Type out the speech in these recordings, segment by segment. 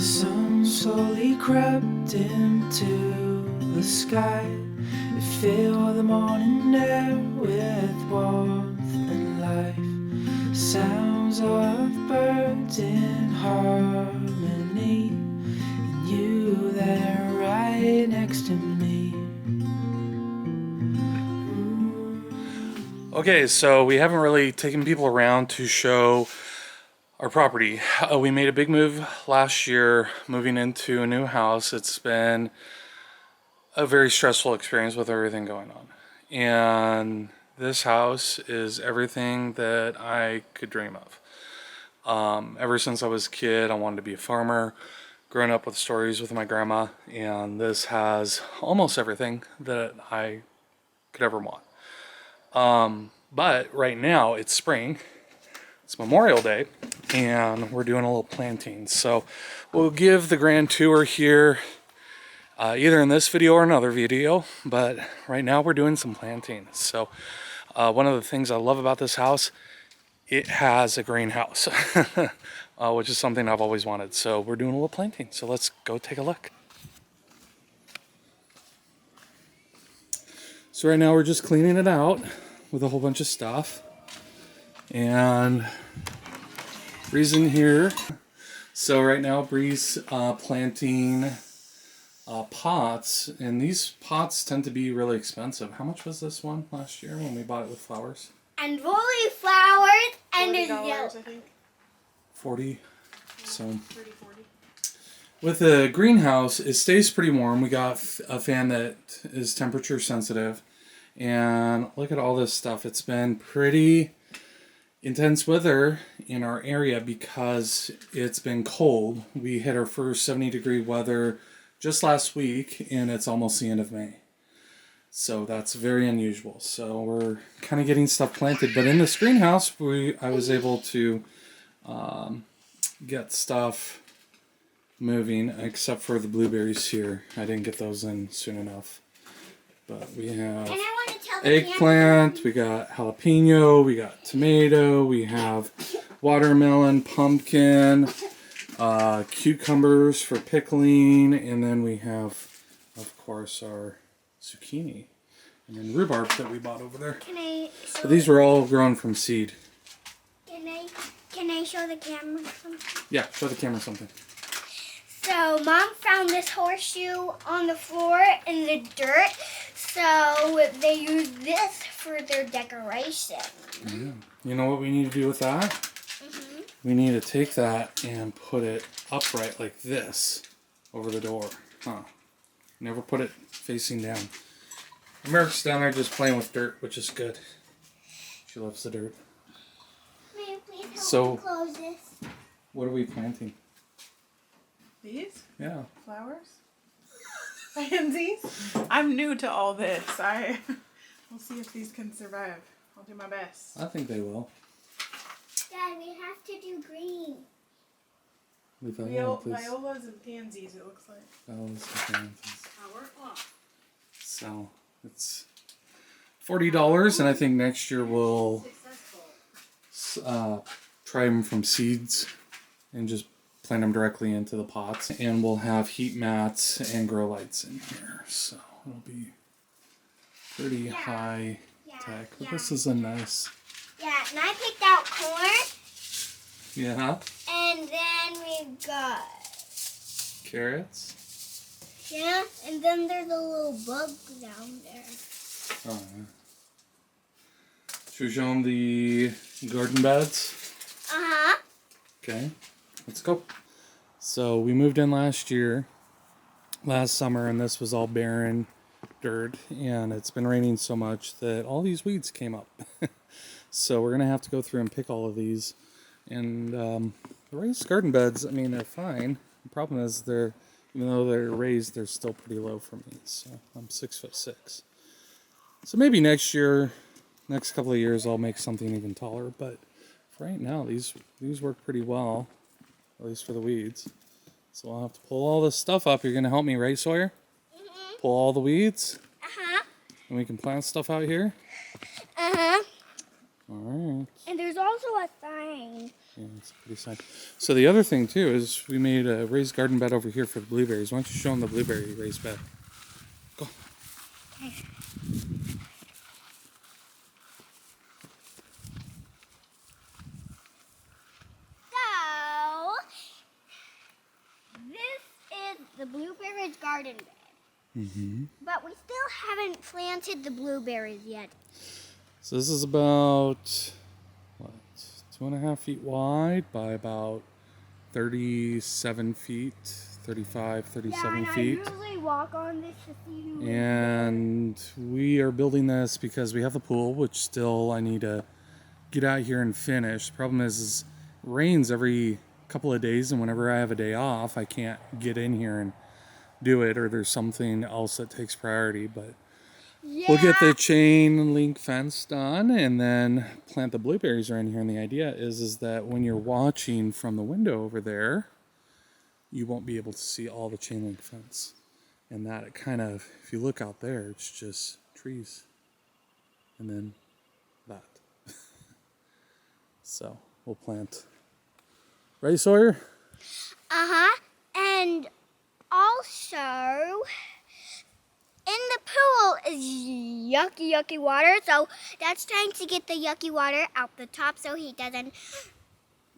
sun slowly crept into the sky. It filled the morning air with warmth and life. Sounds of birds in harmony, and you there right next to me. Okay, so we haven't really taken people around to show our property. We made a big move last year, moving into a new house. It's been a very stressful experience with everything going on. And this house is everything that I could dream of. Ever since I was a kid, I wanted to be a farmer, growing up with stories with my grandma, and this has almost everything that I could ever want. But right now it's spring, it's Memorial Day, and we're doing a little planting. So we'll give the grand tour here, either in this video or another video, but right now we're doing some planting. So one of the things I love about this house, it has a greenhouse, which is something I've always wanted. So we're doing a little planting. So let's go take a look. So right now we're just cleaning it out with a whole bunch of stuff. And Bree's in here. So right now Bree's planting pots, and these pots tend to be really expensive. How much was this one last year when we bought it with flowers? And woolly flowers and a yellow. I think. 40. So 30, 40. with the greenhouse, it stays pretty warm. We got a fan that is temperature sensitive. And look at all this stuff. It's been pretty intense weather in our area because it's been cold. We hit our first 70-degree weather just last week, and it's almost the end of May. So that's very unusual. So we're kind of getting stuff planted. But in this greenhouse, I was able to get stuff moving, except for the blueberries here. I didn't get those in soon enough. But we have eggplant, we got jalapeno, we got tomato, we have watermelon, pumpkin, cucumbers for pickling, and then we have, of course, our zucchini and then rhubarb that we bought over there. But these were all grown from seed. Can I show the camera something? Yeah, show the camera something. So Mom found this horseshoe on the floor in the dirt. So they use this for their decoration. Yeah. You know what we need to do with that? Mm-hmm. We need to take that and put it upright like this over the door. Huh. Never put it facing down. Merrick's down there just playing with dirt, which is good. She loves the dirt. May you please So, help me close this? What are we planting? These? Yeah. Flowers? Pansies? I'm new to all this. We'll see if these can survive. I'll do my best. I think they will. Dad, we have to do green. Violas and pansies, it looks like. Violas and pansies. So, it's $40, and I think next year we'll try them from seeds and just plant them directly into the pots, and we'll have heat mats and grow lights in here, so it'll be pretty high tech. But this is a nice. Yeah, and I picked out corn. Yeah. And then we've got Carrots. yeah, and then there's a little bug down there. Oh yeah. Should we show them the garden beds? Uh-huh. Okay, let's go. So we moved in last summer, and this was all barren dirt, and it's been raining so much that all these weeds came up. So we're gonna have to go through and pick all of these. And the raised garden beds, I mean, they're fine. The problem is even though they're raised, they're still pretty low for me. So I'm 6'6". So maybe next couple of years, I'll make something even taller. But for right now, these work pretty well, at least for the weeds. So I'll have to pull all this stuff up. You're gonna help me, right, Sawyer? Mm-hmm. Pull all the weeds, Uh-huh. and we can plant stuff out here. Uh-huh. All right. And there's also a sign. Yeah, it's a pretty sign. So the other thing too is we made a raised garden bed over here for the blueberries. Why don't you show them the blueberry raised bed? Go. So, this is the blueberries garden bed. But we still haven't planted the blueberries yet. So this is about, what, 2.5 feet wide by about 37 feet, 35, 37 feet. I usually walk on this to see who. And we are building this because we have the pool, which still I need to get out here and finish. The problem is it rains every couple of days, and whenever I have a day off, I can't get in here and do it, or there's something else that takes priority. But we'll get the chain link fence done and then plant the blueberries around here. And the idea is that when you're watching from the window over there, you won't be able to see all the chain link fence. And that it kind of, if you look out there, it's just trees. And then that. So we'll plant. Right, Sawyer? Uh-huh. And also, in the pool is yucky water, so that's trying to get the yucky water out the top so he doesn't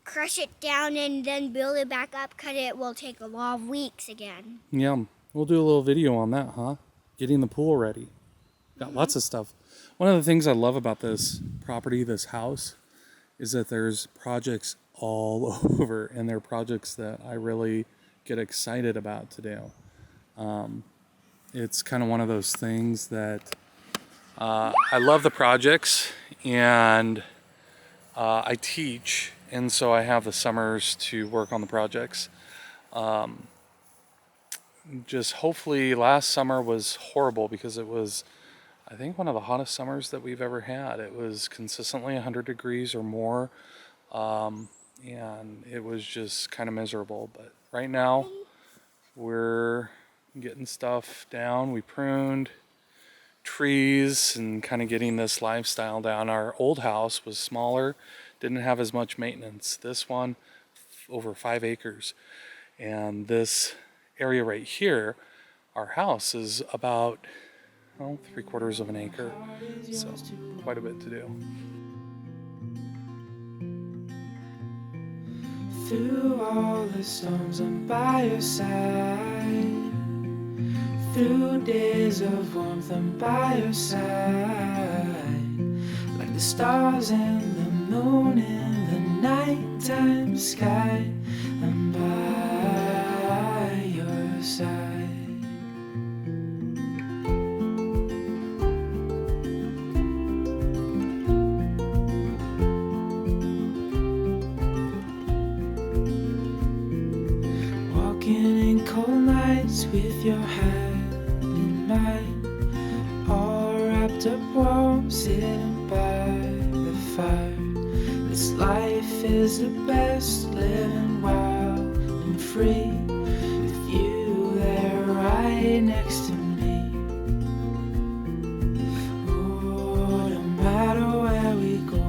crush it down and then build it back up, because it will take a lot of weeks again. Yeah, we'll do a little video on that, huh? Getting the pool ready. Got lots of stuff. One of the things I love about this property, this house, is that there's projects all over, and they're projects that I really get excited about to do. It's kind of one of those things that I love the projects, and I teach, and so I have the summers to work on the projects. Just hopefully, last summer was horrible because it was, I think, one of the hottest summers that we've ever had. It was consistently 100 degrees or more, and it was just kind of miserable. But right now, we're getting stuff down. We pruned trees and kind of getting this lifestyle down. Our old house was smaller, didn't have as much maintenance. This one, over 5 acres. And this area right here, our house is about, 3/4 of an acre. So quite a bit to do. Through all the storms, I'm by your side. Through days of warmth, I'm by your side. Like the stars and the moon in the nighttime sky, I'm by your side. In cold nights with your hand in mine, all wrapped up warm, sitting by the fire. This life is the best, living wild and free, with you there right next to me. Oh, no matter where we go,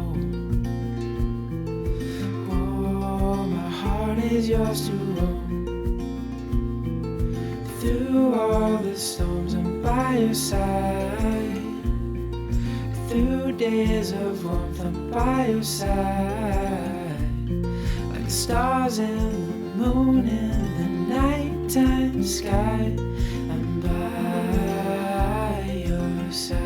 oh, my heart is yours to roam. Through all the storms, I'm by your side. Through days of warmth, I'm by your side. Like the stars and the moon in the nighttime sky, I'm by your side.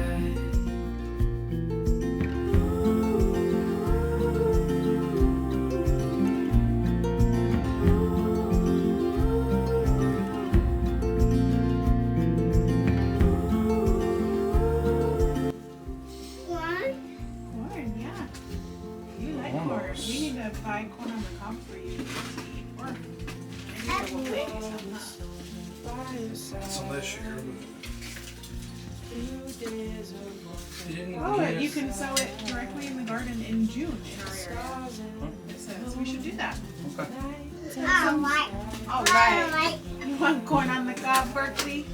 We need to buy corn on the cob for you to eat, or maybe we'll make Some of this sugar. Oh, you can sow it directly in the garden in June in our area. It says we should do that. Okay. All right. You want corn on the cob, Berkeley?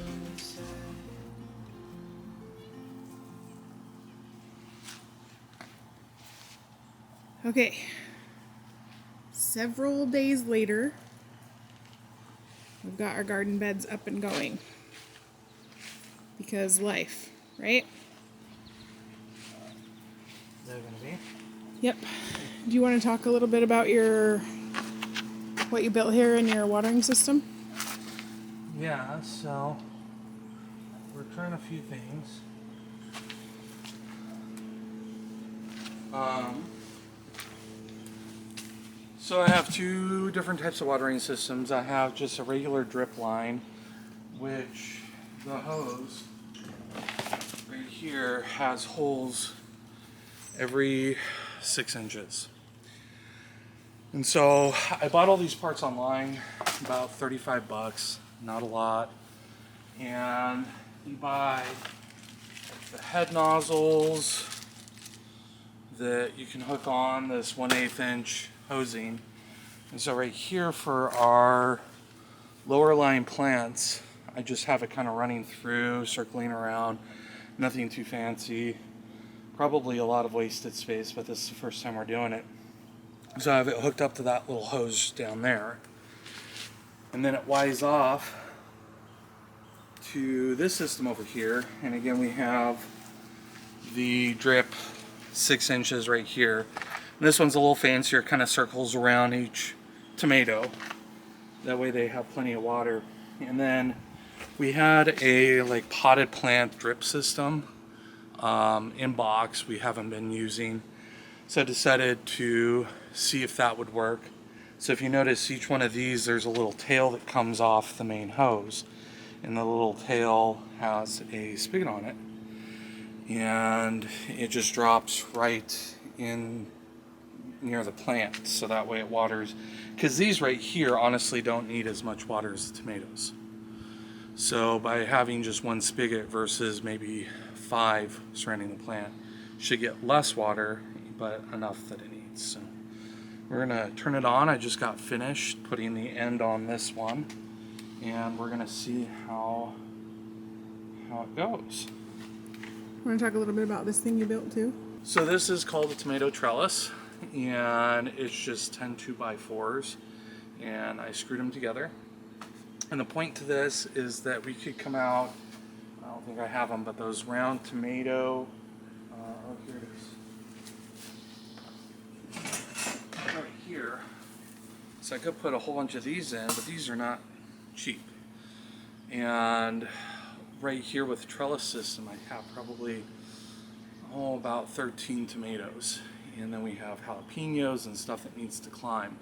Okay. Several days later, we've got our garden beds up and going. Because life, right? They're gonna be. Yep. Do you want to talk a little bit about what you built here in your watering system? Yeah, so we're trying a few things. So I have two different types of watering systems. I have just a regular drip line, which the hose right here has holes every 6 inches. And so I bought all these parts online, about 35 bucks, not a lot. And you buy the head nozzles that you can hook on this 1/8 inch hosing. And so right here for our lower line plants, I just have it kind of running through, circling around, nothing too fancy. Probably a lot of wasted space, but this is the first time we're doing it. So I have it hooked up to that little hose down there. And then it wires off to this system over here. And again, we have the drip 6 inches right here. And this one's a little fancier, kind of circles around each tomato. That way they have plenty of water. And then we had a like potted plant drip system in box we haven't been using. So I decided to see if that would work. So if you notice each one of these, there's a little tail that comes off the main hose. And the little tail has a spigot on it. And it just drops right in near the plant, so that way it waters. Because these right here honestly don't need as much water as the tomatoes. So by having just one spigot versus maybe 5 surrounding the plant, should get less water, but enough that it needs. So we're gonna turn it on. I just got finished putting the end on this one, and we're gonna see how it goes. Want to talk a little bit about this thing you built too? So this is called a tomato trellis, and it's just 10 2x4s, and I screwed them together. And the point to this is that we could come out, I don't think I have them, but those round tomato, oh here it is, right here. So I could put a whole bunch of these in, but these are not cheap. And right here with the trellis system, I have probably about 13 tomatoes, and then we have jalapenos and stuff that needs to climb.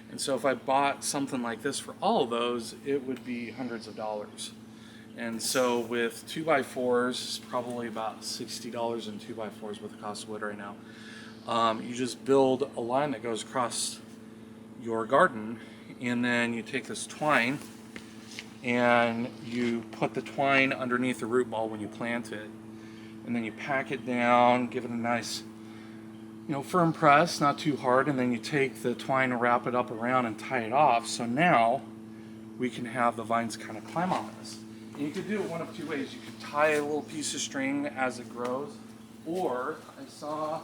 And so if I bought something like this for all of those, it would be hundreds of dollars. And so with 2x4s, it's probably about $60 in 2x4s with the cost of wood right now. You just build a line that goes across your garden, and then you take this twine and you put the twine underneath the root ball when you plant it, and then you pack it down, give it a nice, firm press, not too hard, and then you take the twine and wrap it up around and tie it off. So now we can have the vines kind of climb on this. And you could do it one of two ways. You could tie a little piece of string as it grows, or I saw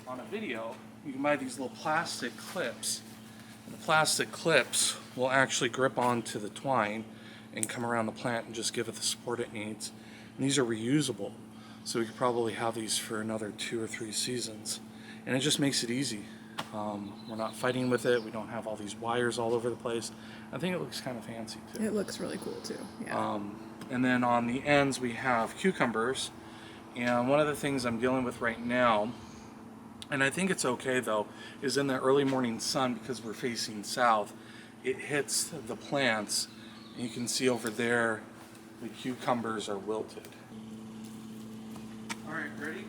on a video, you can buy these little plastic clips. And the plastic clips will actually grip onto the twine and come around the plant and just give it the support it needs. And these are reusable, so we could probably have these for another 2 or 3 seasons. And it just makes it easy. We're not fighting with it. We don't have all these wires all over the place. I think it looks kind of fancy too. It looks really cool too. Yeah. And then on the ends we have cucumbers. And one of the things I'm dealing with right now, and I think it's okay though, is in the early morning sun, because we're facing south, it hits the plants, and you can see over there the cucumbers are wilted. All right, ready?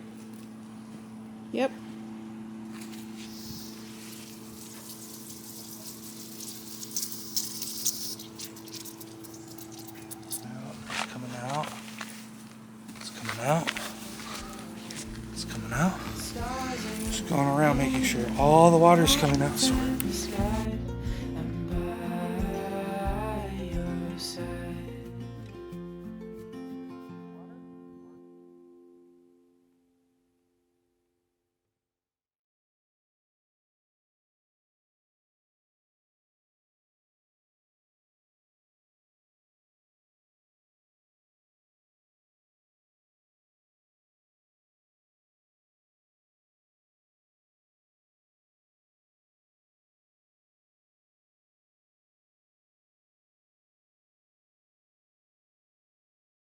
Yep. It's coming out. It's coming out. It's coming out. Just going around making sure all the water's coming out. So